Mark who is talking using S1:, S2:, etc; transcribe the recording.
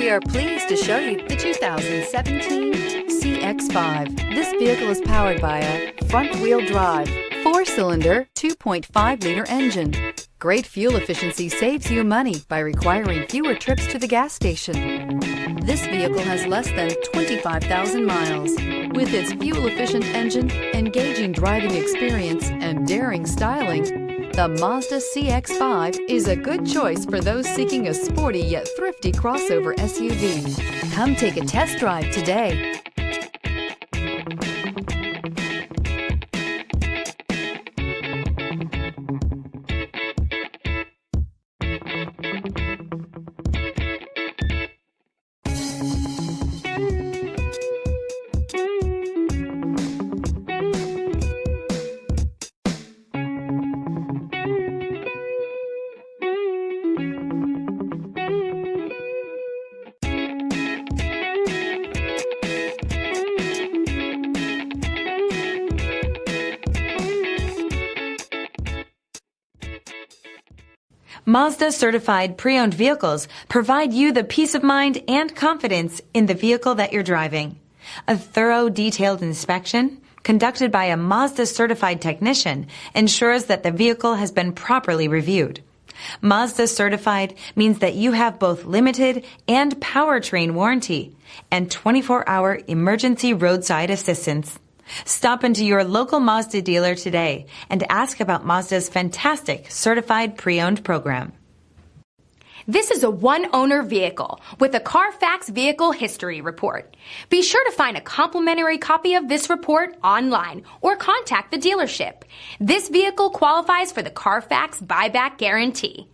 S1: We are pleased to show you the 2017 CX-5. This vehicle is powered by a front-wheel drive, 4-cylinder, 2.5-liter engine. Great fuel efficiency saves you money by requiring fewer trips to the gas station. This vehicle has less than 25,000 miles. With its fuel-efficient engine, engaging driving experience, and daring styling, the Mazda CX-5 is a good choice for those seeking a sporty yet thrifty crossover SUV. Come take a test drive today.
S2: Mazda certified pre-owned vehicles provide you the peace of mind and confidence in the vehicle that you're driving. A thorough, detailed inspection conducted by a Mazda certified technician ensures that the vehicle has been properly reviewed. Mazda certified means that you have both limited and powertrain warranty and 24-hour emergency roadside assistance. Stop into your local Mazda dealer today and ask about Mazda's fantastic certified pre-owned program.
S3: This is a one-owner vehicle with a Carfax Vehicle History Report. Be sure to find a complimentary copy of this report online or contact the dealership. This vehicle qualifies for the Carfax Buyback Guarantee.